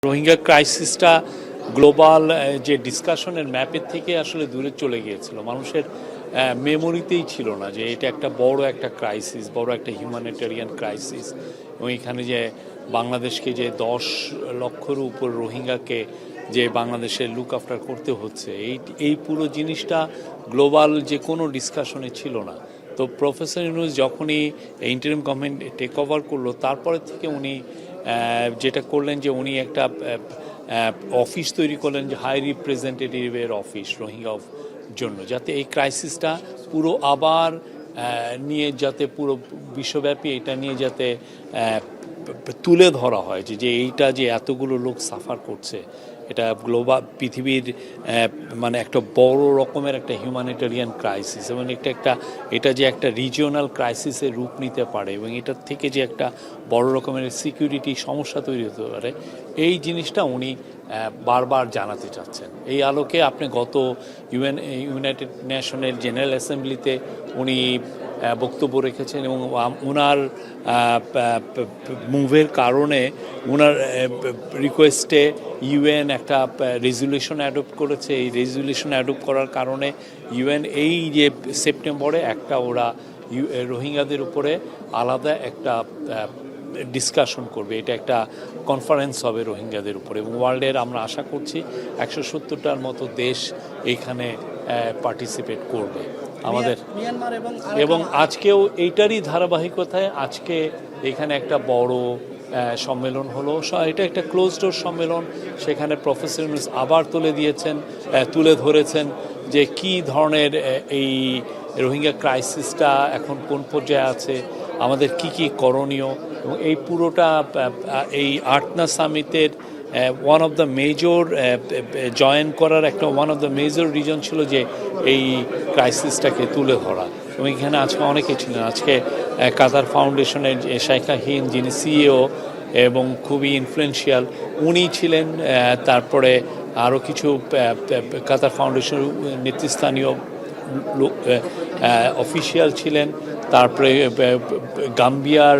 Rohingya ক্রাইসিসটা global যে ডিসকাশনের ম্যাপের থেকে আসলে দূরে চলে গিয়েছিল, মানুষের মেমোরিতেই ছিল না যে এটা একটা বড় একটা ক্রাইসিস, বড় একটা হিউম্যানিটেরিয়ান ক্রাইসিস। এবং এখানে যে বাংলাদেশকে যে 10 লক্ষের উপর রোহিঙ্গাকে যে বাংলাদেশে লুক আফটার করতে হচ্ছে, এই পুরো জিনিসটা গ্লোবাল যে কোনো ডিসকাশনে ছিল না। তো প্রফেসর ইউনূস যখনই ইন্টারিম গভর্নমেন্ট টেক ওভার করলো, তারপরে থেকে উনি যেটা করলেন যে উনি একটা অফিস তৈরি করলেন, যে হাই রিপ্রেজেন্টেটিভের অফিস রোহিঙ্গা জন্য, যাতে এই ক্রাইসিসটা পুরো আবার নিয়ে যাতে পুরো বিশ্বব্যাপী এটা নিয়ে যাতে তুলে ধরা হয় যে এইটা যে এতগুলো লোক সাফার করছে, এটা গ্লোবাল পৃথিবীর মানে একটা বড় রকমের একটা হিউম্যানিটেরিয়ান ক্রাইসিস, এবং এটা যে একটা রিজিওনাল ক্রাইসিসের রূপ নিতে পারে, এবং এটার থেকে যে একটা বড় রকমের সিকিউরিটি সমস্যা তৈরি হতে পারে, এই জিনিসটা উনি বারবার জানাতে চাচ্ছেন। এই আলোকে আপনি গত ইউনাইটেড নেশনের জেনারেল অ্যাসেম্বলিতে উনি বক্তব্য রেখেছেন, এবং ওনার মুভের কারণে ওনার রিকোয়েস্টে ইউএন একটা রেজুলেশন অ্যাডপ্ট করেছে। এই রেজুলেশন অ্যাডপ্ট করার কারণে ইউএন এই যে সেপ্টেম্বরে একটা ওরা রোহিঙ্গাদের উপরে আলাদা একটা ডিসকাশন করবে, এটা একটা কনফারেন্স হবে রোহিঙ্গাদের উপরে, এবং ওয়ার্ল্ডের আমরা আশা করছি 170টার মতো দেশ এইখানে পার্টিসিপেট করবে আমাদের। এবং আজকেও এইটারই ধারাবাহিকতায় আজকে এখানে একটা বড় সম্মেলন হলো। এটা একটা ক্লোজ ডোর সম্মেলন, সেখানে প্রফেসর ইউনূস আবার তুলে ধরেছেন যে কি ধরনের এই রোহিঙ্গা ক্রাইসিসটা এখন কোন পর্যায়ে আছে, আমাদের কি কি করণীয়। এবং এই পুরোটা এই আটনা সামিটের one of the major join করার একটা one of the major reason ছিল যে এই ক্রাইসিসটাকে তুলে ধরা। এবং এখানে আজকে অনেকে ছিলেন, আজকে কাতার ফাউন্ডেশনের শাইখা হিন্দ যিনি সিইও এবং খুবই ইনফ্লুয়েন্সিয়াল উনি ছিলেন, তারপরে আরও কিছু কাতার ফাউন্ডেশনের নেতৃস্থানীয় অফিসিয়াল ছিলেন, তারপরে গাম্বিয়ার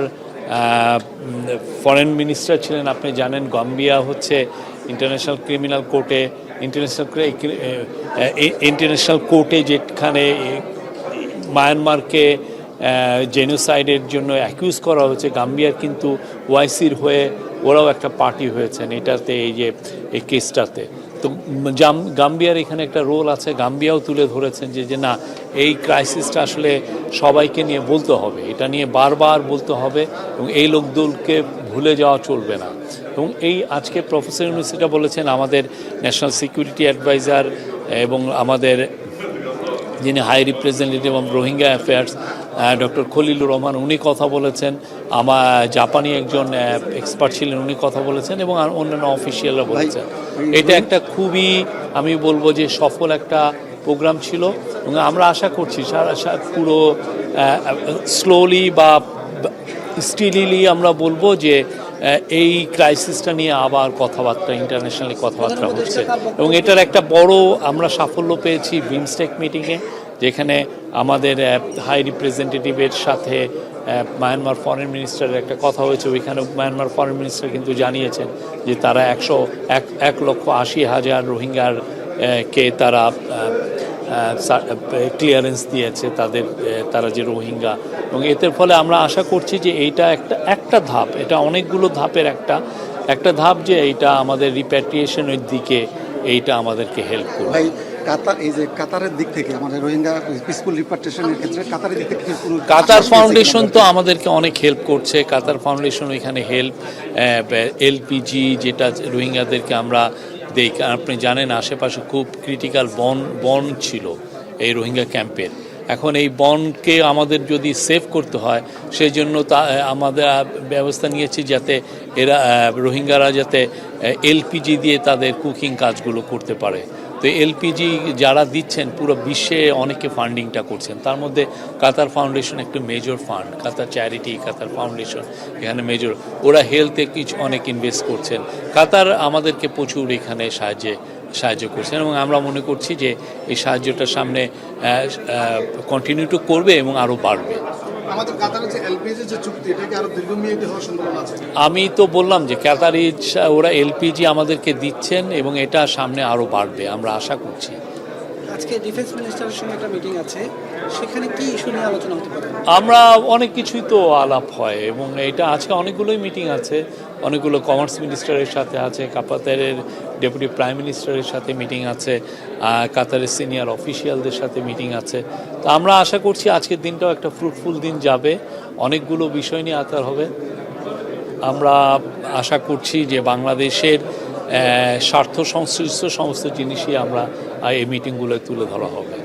ফরেন মিনিস্টার ছিলেন। আপনি জানেন গাম্বিয়া হচ্ছে ইন্টারন্যাশনাল ক্রিমিনাল কোর্টে যেখানে মায়ানমারকে জেনোসাইডের জন্য অ্যাকিউজ করা হয়েছে, গাম্বিয়ার কিন্তু ওআইসির হয়ে ওরাও একটা পার্টি হয়েছেন এটাতে, এই কেসটাতে। তো গাম্বিয়ার এখানে একটা রোল আছে, গাম্বিয়াও তুলে ধরেছেন যে না, এই ক্রাইসিসটা আসলে সবাইকে নিয়ে বলতে হবে, এটা নিয়ে বারবার বলতে হবে, এবং এই লোকদলকে ভুলে যাওয়া চলবে না। এবং এই আজকে প্রফেসর ইউনূস এটা বলেছেন, আমাদের ন্যাশনাল সিকিউরিটি অ্যাডভাইজার এবং আমাদের যিনি high representative of Rohingya affairs doctor Khalilur Rahman, উনি কথা বলেছেন, জাপানি একজন এক্সপার্ট ছিলেন, উনি কথা বলেছেন, এবং অন্যান্য অফিসিয়ালরা বলেছেন। এটা একটা খুবই, আমি বলবো যে সফল একটা প্রোগ্রাম ছিল, এবং আমরা আশা করছি পুরো স্লোলি বা স্টিলিলি আমরা বলবো যে এই ক্রাইসিসটা নিয়ে আবার কথাবার্তা, ইন্টারন্যাশনালি কথাবার্তা হচ্ছে। এবং এটার একটা বড় আমরা সাফল্য পেয়েছি বিমস্টেক মিটিংয়ে, যেখানে আমাদের হাই রিপ্রেজেন্টেটিভের সাথে মায়ানমার ফরেন মিনিস্টারের একটা কথা হয়েছে। ওইখানে মায়ানমার ফরেন মিনিস্টার কিন্তু জানিয়েছেন যে তারা 1,80,000 রোহিঙ্গার কে তারা ক্লিয়ারেন্স দিয়েছে তারা যে রোহিঙ্গা। এবং এর ফলে আমরা আশা করছি যে এইটা একটা ধাপ, এটা অনেকগুলো ধাপের একটা ধাপ, যে এইটা আমাদের রিপ্যাট্রিয়েশনের দিকে এইটা আমাদেরকে হেল্প করবে। কাতারের দিক থেকে আমাদের রোহিঙ্গা পিসফুল রিপ্যাট্রিয়েশনের ক্ষেত্রে কাতারের দিক থেকে কাতার ফাউন্ডেশন তো আমাদেরকে অনেক হেল্প করছে। কাতার ফাউন্ডেশন এখানে এলপিজি যেটা রোহিঙ্গাদেরকে আমরা দেই, আপনি জানেন আশেপাশে খুব ক্রিটিক্যাল বন ছিল এই রোহিঙ্গা ক্যাম্পের। এখন এই বনকে আমাদের যদি সেভ করতে হয়, সেই জন্য আমাদের ব্যবস্থা নিয়েছি যাতে রোহিঙ্গারা যাতে এলপিজি দিয়ে তাদের কুকিং কাজগুলো করতে পারে। তো এলপিজি যারা দিচ্ছেন পুরো বিশ্বে অনেকে ফান্ডিংটা করছেন, তার মধ্যে কাতার ফাউন্ডেশন একটা মেজর ফান্ড, কাতার চ্যারিটি, কাতার ফাউন্ডেশন এখানে মেজর, ওরা হেলথে অনেক ইনভেস্ট করছেন। কাতার আমাদেরকে প্রচুর এখানে সাহায্য করছেন, এবং আমরা মনে করছি যে এই সাহায্যটা সামনে কন্টিনিউ করবে এবং আরও বাড়বে। আমাদের কাতারের যে এলপিজি যে চুক্তি এটাকে আরো দীর্ঘমেয়াদী হওয়ার সম্ভাবনা আছে। আমি তো বললাম যে ক্যাতারি ওরা এলপিজি আমাদেরকে দিচ্ছেন এবং এটা সামনে আরও বাড়বে আমরা আশা করছি। আজকে ডিফেন্স মিনিস্টারের সঙ্গে একটা মিটিং আছে, সেখানে কি ইস্যু নিয়ে আলোচনা হতে পারে? আমরা অনেক কিছুই তো আলাপ হয় এবং এটা আজকে অনেকগুলোই মিটিং আছে, অনেকগুলো কমার্স মিনিস্টারের সাথে আছে, কাতারের ডেপুটি প্রাইম মিনিস্টারের সাথে মিটিং আছে, কাতারের সিনিয়র অফিসিয়ালদের সাথে মিটিং আছে। তো আমরা আশা করছি আজকের দিনটাও একটা ফ্রুটফুল দিন যাবে, অনেকগুলো বিষয় নিয়ে আতার হবে। আমরা আশা করছি যে বাংলাদেশের স্বার্থ সংশ্লিষ্ট সমস্ত জিনিসই আমরা এই মিটিংগুলোয় তুলে ধরা হবে।